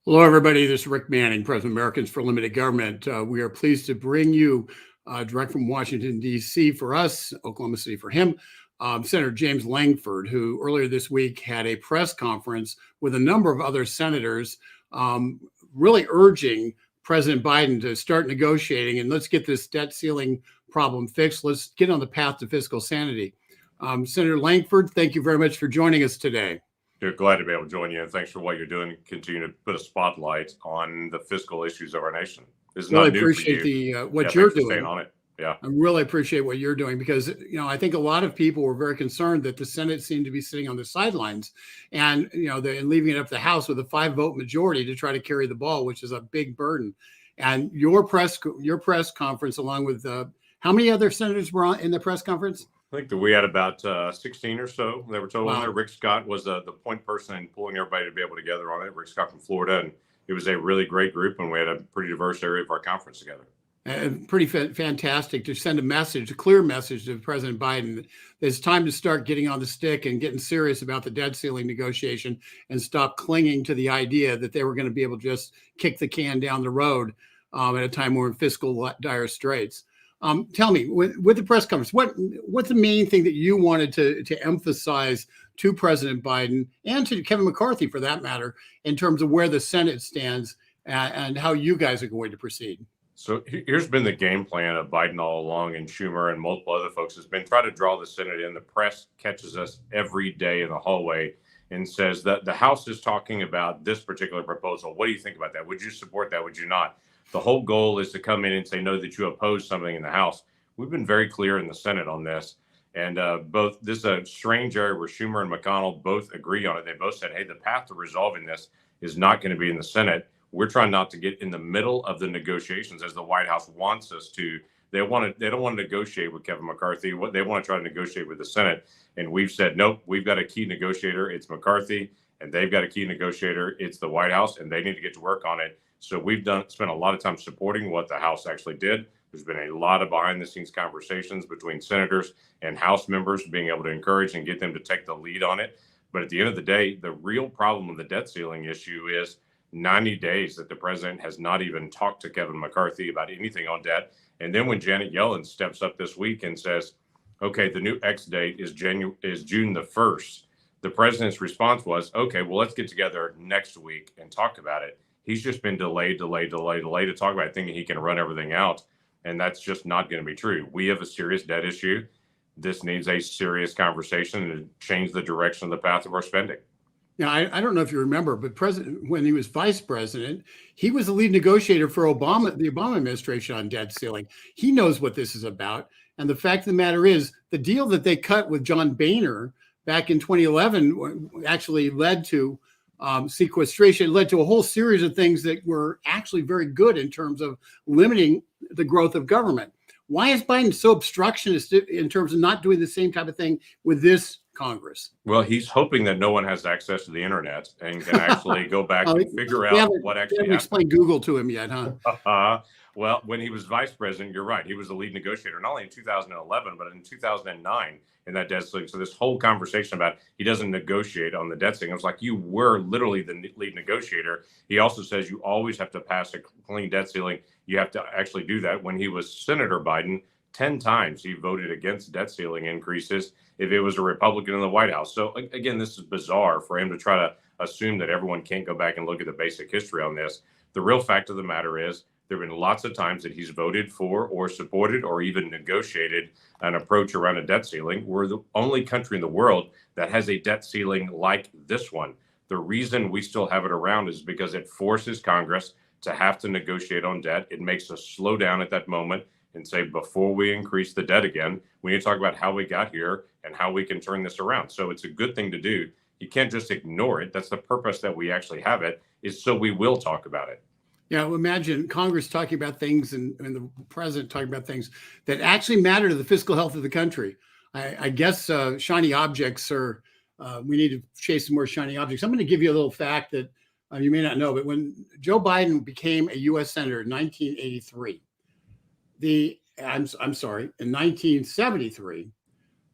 Hello, everybody. This is Rick Manning, President of Americans for Limited Government. We are pleased to bring you direct from Washington, D.C. for us, Oklahoma City for him, Senator James Lankford, who earlier this week had a press conference with a number of other senators really urging President Biden to start negotiating and let's get this debt ceiling problem fixed. Let's get on the path to fiscal sanity. Senator Lankford, thank you very much for joining us today. Glad to be able to join you, and thanks for what you're doing. Continue to put a spotlight on the fiscal issues of our nation. This is Really not new for appreciate you. what you're doing. Staying on it. Yeah, I really appreciate what you're doing because I think a lot of people were very concerned that the Senate seemed to be sitting on the sidelines, and and leaving it up to the House with a 5-vote majority to try to carry the ball, which is a big burden. And your press conference, along with how many other senators were in the press conference? I think that we had about 16 or so that were total Wow. in there. Rick Scott was the point person in pulling everybody to be able to gather on it. Rick Scott from Florida, and it was a really great group, and we had a pretty diverse area of our conference together. Pretty fantastic to send a clear message to President Biden that it's time to start getting on the stick and getting serious about the debt ceiling negotiation and stop clinging to the idea that they were going to be able to just kick the can down the road at a time we're in fiscal dire straits. Tell me, with the press conference, what's the main thing that you wanted to emphasize to President Biden and to Kevin McCarthy, for that matter, in terms of where the Senate stands and how you guys are going to proceed? So here's been the game plan of Biden all along, and Schumer and multiple other folks has been try to draw the Senate in. The press catches us every day in the hallway and says that the House is talking about this particular proposal. What do you think about that? Would you support that? Would you not? The whole goal is to come in and say, no, that you oppose something in the House. We've been very clear in the Senate on this. And this is a strange area where Schumer and McConnell both agree on it. They both said, hey, the path to resolving this is not going to be in the Senate. We're trying not to get in the middle of the negotiations as the White House wants us to. They don't want to negotiate with Kevin McCarthy. What they want to try to negotiate with the Senate. And we've said, nope, we've got a key negotiator. It's McCarthy. And they've got a key negotiator. It's the White House. And they need to get to work on it. So we've spent a lot of time supporting what the House actually did. There's been a lot of behind the scenes conversations between senators and House members, being able to encourage and get them to take the lead on it. But at the end of the day, the real problem with the debt ceiling issue is 90 days that the president has not even talked to Kevin McCarthy about anything on debt. And then when Janet Yellen steps up this week and says, okay, the new X date is June the 1st, the president's response was, okay, well, let's get together next week and talk about it. He's just been delayed to talk about it, thinking he can run everything out. And that's just not going to be true. We have a serious debt issue. This needs a serious conversation to change the direction of the path of our spending. Yeah, I don't know if you remember, but when he was vice president, he was the lead negotiator for the Obama administration on debt ceiling. He knows what this is about. And the fact of the matter is, the deal that they cut with John Boehner back in 2011 actually led to sequestration, led to a whole series of things that were actually very good in terms of limiting the growth of government. Why is Biden so obstructionist in terms of not doing the same type of thing with this Congress? Well, he's hoping that no one has access to the internet and can actually go back and figure out what actually happened. Explain Google to him yet, huh? Well, when he was vice president, you're right. He was the lead negotiator, not only in 2011, but in 2009 in that debt ceiling. So this whole conversation about he doesn't negotiate on the debt ceiling, it was like you were literally the lead negotiator. He also says you always have to pass a clean debt ceiling. You have to actually do that. When he was Senator Biden, 10 times he voted against debt ceiling increases if it was a Republican in the White House. So again, this is bizarre for him to try to assume that everyone can't go back and look at the basic history on this. The real fact of the matter is there have been lots of times that he's voted for or supported or even negotiated an approach around a debt ceiling. We're the only country in the world that has a debt ceiling like this one. The reason we still have it around is because it forces Congress to have to negotiate on debt. It makes us slow down at that moment and say, before we increase the debt again, we need to talk about how we got here and how we can turn this around. So it's a good thing to do. You can't just ignore it. That's the purpose that we actually have it, is so we will talk about it. Yeah, well, imagine Congress talking about things and the president talking about things that actually matter to the fiscal health of the country. I guess shiny objects are, we need to chase some more shiny objects. I'm going to give you a little fact that you may not know, but when Joe Biden became a U.S. Senator in 1983, in 1973,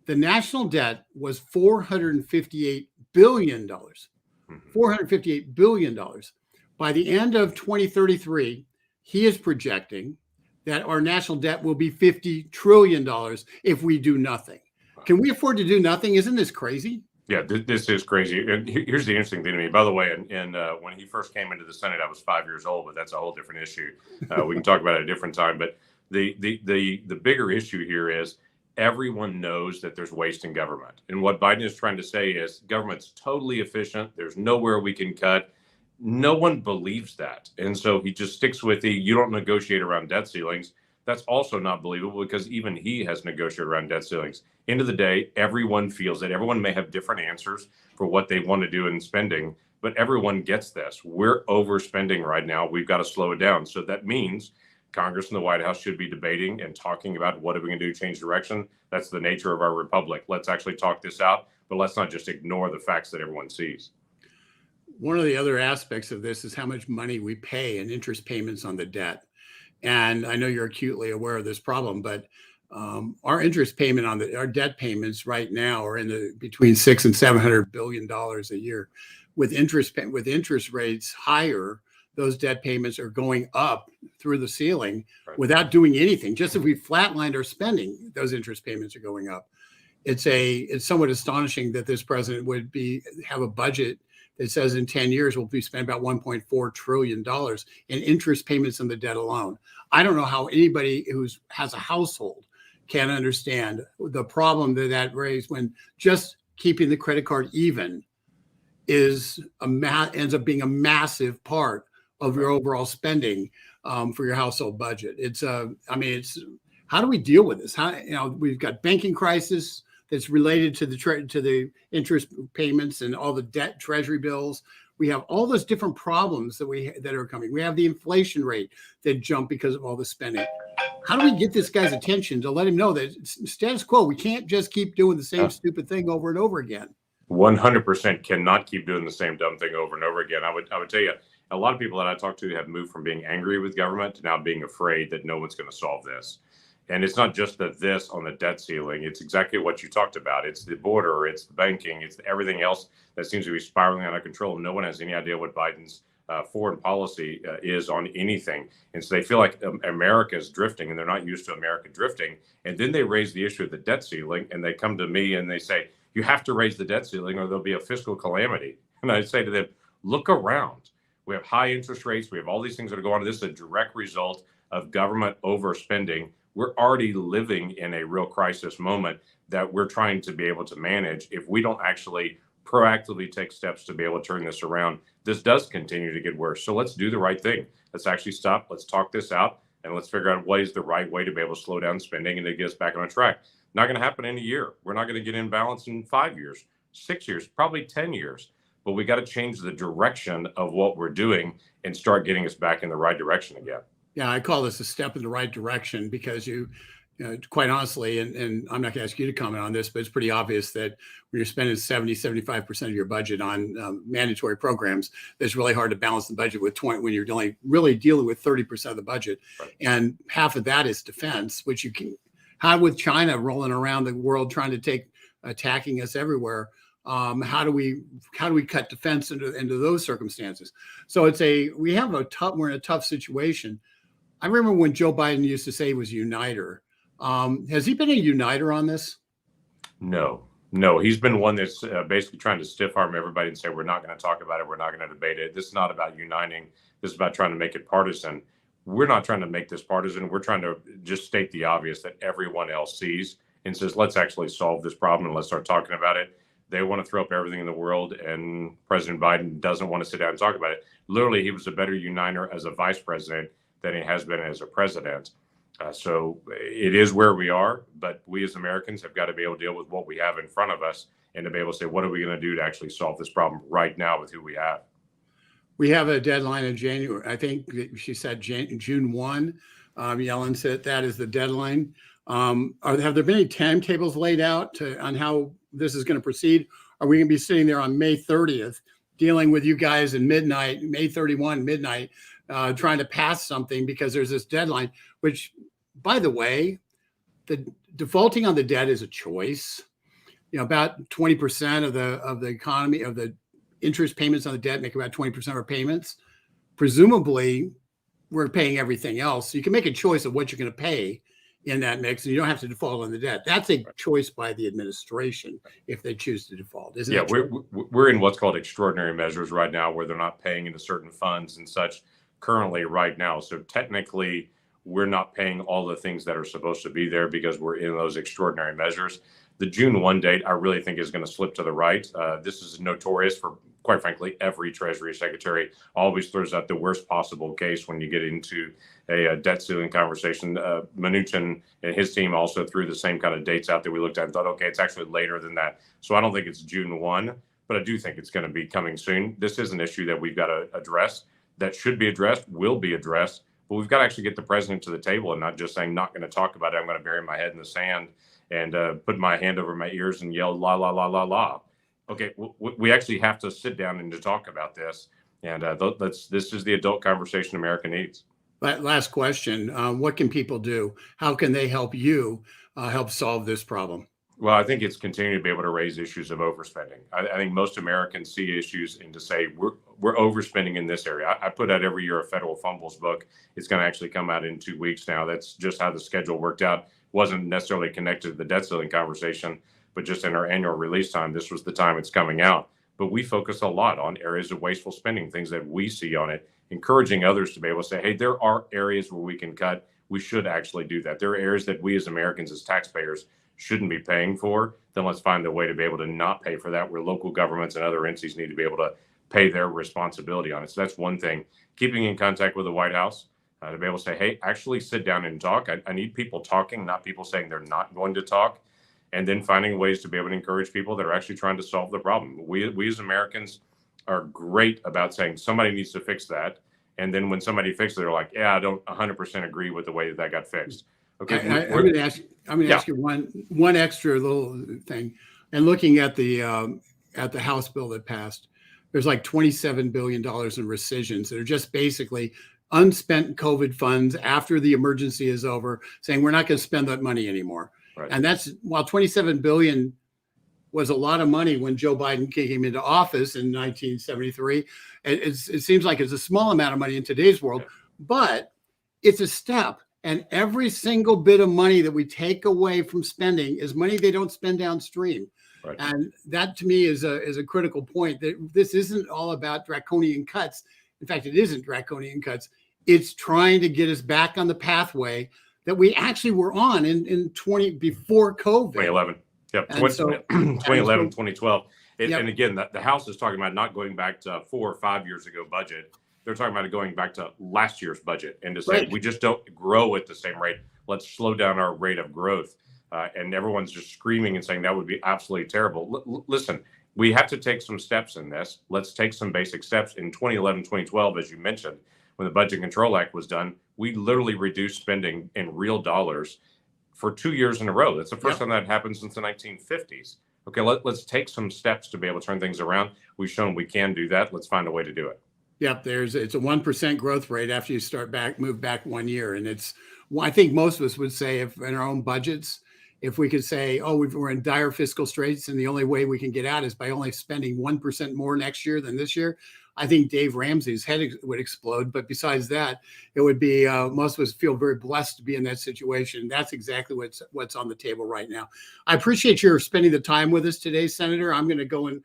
the national debt was $458 billion. $458 billion. By the end of 2033, he is projecting that our national debt will be $50 trillion if we do nothing. Can we afford to do nothing? Isn't this crazy? Yeah, this is crazy. And here's the interesting thing to me. By the way, and when he first came into the Senate, I was 5 years old, but that's a whole different issue. We can talk about it at a different time. But the bigger issue here is everyone knows that there's waste in government. And what Biden is trying to say is government's totally efficient. There's nowhere we can cut. No one believes that. And so he just sticks with you don't negotiate around debt ceilings. That's also not believable because even he has negotiated around debt ceilings. End of the day, everyone feels that everyone may have different answers for what they want to do in spending, but everyone gets this. We're overspending right now. We've got to slow it down. So that means Congress and the White House should be debating and talking about what are we going to do to change direction. That's the nature of our republic. Let's actually talk this out, but let's not just ignore the facts that everyone sees. One of the other aspects of this is how much money we pay in interest payments on the debt. And I know you're acutely aware of this problem, but our interest payment on our debt payments right now are in the between $600 and $700 billion a year. With interest rates higher, those debt payments are going up through the ceiling without doing anything. Just if we flatlined our spending, those interest payments are going up. It's somewhat astonishing that this president would have a budget that says in 10 years we'll be spending about $1.4 trillion in interest payments on the debt alone. I don't know how anybody who has a household can understand the problem that raised when just keeping the credit card even ends up being a massive part of your overall spending for your household budget. It's how do we deal with this? We've got banking crisis that's related to the interest payments and all the debt treasury bills. We have all those different problems that are coming. We have the inflation rate that jumped because of all the spending. How do we get this guy's attention to let him know that status quo, we can't just keep doing the same stupid thing over and over again? 100% cannot keep doing the same dumb thing over and over again. I would tell you, a lot of people that I talk to have moved from being angry with government to now being afraid that no one's going to solve this. And it's not just this on the debt ceiling. It's exactly what you talked about. It's the border, it's the banking, it's everything else that seems to be spiraling out of control. No one has any idea what Biden's foreign policy is on anything. And so they feel like America is drifting and they're not used to America drifting. And then they raise the issue of the debt ceiling and they come to me and they say, you have to raise the debt ceiling or there'll be a fiscal calamity. And I say to them, look around. We have high interest rates. We have all these things that are going on. This is a direct result of government overspending. We're already living in a real crisis moment that we're trying to be able to manage. If we don't actually proactively take steps to be able to turn this around, this does continue to get worse. So let's do the right thing. Let's actually stop. Let's talk this out and let's figure out what is the right way to be able to slow down spending and to get us back on track. Not going to happen in a year. We're not going to get in balance in 5 years, 6 years, probably 10 years. But we got to change the direction of what we're doing and start getting us back in the right direction again. Yeah, I call this a step in the right direction because quite honestly, and I'm not going to ask you to comment on this, but it's pretty obvious that when you're spending 75% of your budget on mandatory programs, it's really hard to balance the budget with 20 when you're really dealing with 30% of the budget. Right. And half of that is defense, which you can have with China rolling around the world trying to attacking us everywhere. How do we cut defense into those circumstances? So we're in a tough situation. I remember when Joe Biden used to say he was a uniter. Has he been a uniter on this? No. He's been one that's basically trying to stiff arm everybody and say, we're not going to talk about it. We're not going to debate it. This is not about uniting. This is about trying to make it partisan. We're not trying to make this partisan. We're trying to just state the obvious that everyone else sees and says, let's actually solve this problem and let's start talking about it. They want to throw up everything in the world, and President Biden doesn't want to sit down and talk about it. Literally, he was a better uniter as a vice president than he has been as a president. So it is where we are, but we as Americans have got to be able to deal with what we have in front of us and to be able to say, what are we going to do to actually solve this problem right now with who we have? We have a deadline in January. I think she said June 1. Yellen said that is the deadline. Have there been any timetables laid out on how this is going to proceed? Are we going to be sitting there on May 30th dealing with you guys at midnight, May 31, midnight, trying to pass something because there's this deadline, which, by the way, the defaulting on the debt is a choice. About 20% of the economy, of the interest payments on the debt make about 20% of our payments. presumably we're paying everything else. So you can make a choice of what you're going to pay in that mix, and you don't have to default on the debt. That's a choice by the administration if they choose to default, isn't it? Yeah, we're in what's called extraordinary measures right now, where they're not paying into certain funds and such currently right now. So technically, we're not paying all the things that are supposed to be there because we're in those extraordinary measures. The June 1 date, I really think, is going to slip to the right. This is notorious for, quite frankly, every Treasury Secretary always throws out the worst possible case when you get into a debt ceiling conversation. Mnuchin and his team also threw the same kind of dates out that we looked at and thought, okay, it's actually later than that. So I don't think it's June 1, but I do think it's going to be coming soon. This is an issue that we've got to address, that should be addressed, will be addressed, but we've got to actually get the president to the table and not just saying, not going to talk about it. I'm going to bury my head in the sand and put my hand over my ears and yell, la, la, la, la, la. Okay, we actually have to sit down and to talk about this. And this is the adult conversation America needs. Last question. What can people do? How can they help you help solve this problem? Well, I think it's continuing to be able to raise issues of overspending. I think most Americans see issues and to say we're overspending in this area. I put out every year a federal fumbles book. It's going to actually come out in 2 weeks now. That's just how the schedule worked out. Wasn't necessarily connected to the debt ceiling conversation, but just in our annual release time, this was the time it's coming out. But we focus a lot on areas of wasteful spending, things that we see on it, encouraging others to be able to say, hey, there are areas where we can cut. We should actually do that. There are areas that we as Americans, as taxpayers, shouldn't be paying for. Then let's find a way to be able to not pay for that, where local governments and other entities need to be able to pay their responsibility on it. So that's one thing. Keeping in contact with the White House to be able to say, hey, actually sit down and talk. I need people talking, not people saying they're not going to talk. And then finding ways to be able to encourage people that are actually trying to solve the problem. We as Americans are great about saying somebody needs to fix that. And then when somebody fixes it, they're like, yeah, I don't 100% agree with the way that got fixed. Okay, I'm going to ask you one extra little thing. And looking at the House bill that passed, there's like $27 billion in rescissions that are just basically unspent COVID funds after the emergency is over, saying we're not going to spend that money anymore. Right. And that's, while 27 billion was a lot of money when Joe Biden came into office in 1973, it seems like it's a small amount of money in today's world, but it's a step. And every single bit of money that we take away from spending is money they don't spend downstream. Right. And that to me is a critical point, that this isn't all about draconian cuts. In fact, it isn't draconian cuts. It's trying to get us back on the pathway that we actually were on before COVID. 2011. Yep. 2011, 2012. And again, the House is talking about not going back to 4 or 5 years ago budget. They're talking about it going back to last year's budget and to say, we just don't grow at the same rate. Let's slow down our rate of growth. And everyone's just screaming and saying that would be absolutely terrible. Listen, we have to take some steps in this. Let's take some basic steps. In 2011, 2012, as you mentioned, when the Budget Control Act was done, we literally reduced spending in real dollars for 2 years in a row. That's the first time that happened since the 1950s. Okay, let's take some steps to be able to turn things around. We've shown we can do that. Let's find a way to do it. Yep, it's a 1% growth rate after you move back 1 year. And I think most of us would say, if in our own budgets, if we could say, we're in dire fiscal straits and the only way we can get out is by only spending 1% more next year than this year, I think Dave Ramsey's head would explode. But besides that, it would be, most of us feel very blessed to be in that situation. That's exactly what's on the table right now. I appreciate your spending the time with us today, Senator. I'm going to go and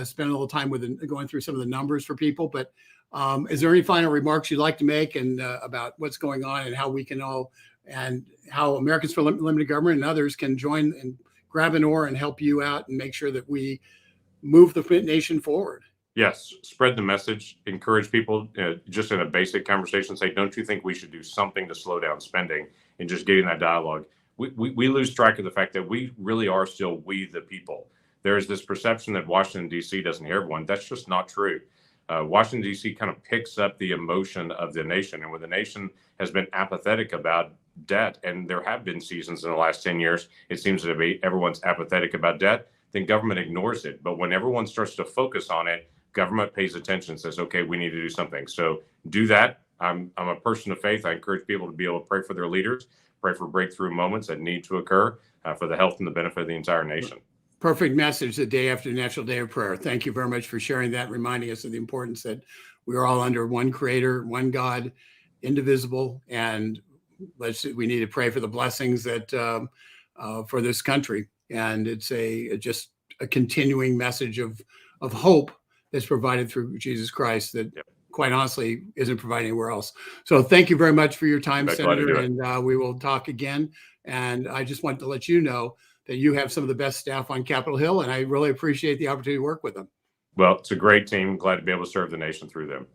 spend a little time going through some of the numbers for people. But is there any final remarks you'd like to make and about what's going on and how we can all, and how Americans for Limited Government and others can join and grab an oar and help you out and make sure that we move the nation forward? Yes, spread the message, encourage people just in a basic conversation, say, don't you think we should do something to slow down spending, and just getting that dialogue. We lose track of the fact that we really are still we the people. There is this perception that Washington, D.C. doesn't hear everyone. That's just not true. Washington, D.C. kind of picks up the emotion of the nation. And when the nation has been apathetic about debt, and there have been seasons in the last 10 years, it seems to be everyone's apathetic about debt, then government ignores it. But when everyone starts to focus on it, government pays attention and says, okay, we need to do something. So do that. I'm a person of faith. I encourage people to be able to pray for their leaders, pray for breakthrough moments that need to occur for the health and the benefit of the entire nation. Perfect message the day after National Day of Prayer. Thank you very much for sharing that, reminding us of the importance that we are all under one Creator, one God, indivisible, and we need to pray for the blessings that for this country. And it's just a continuing message of hope that's provided through Jesus Christ that, quite honestly, isn't provided anywhere else. So thank you very much for your time, Senator, and we will talk again. And I just want to let you know that you have some of the best staff on Capitol Hill, and I really appreciate the opportunity to work with them. Well, it's a great team. Glad to be able to serve the nation through them.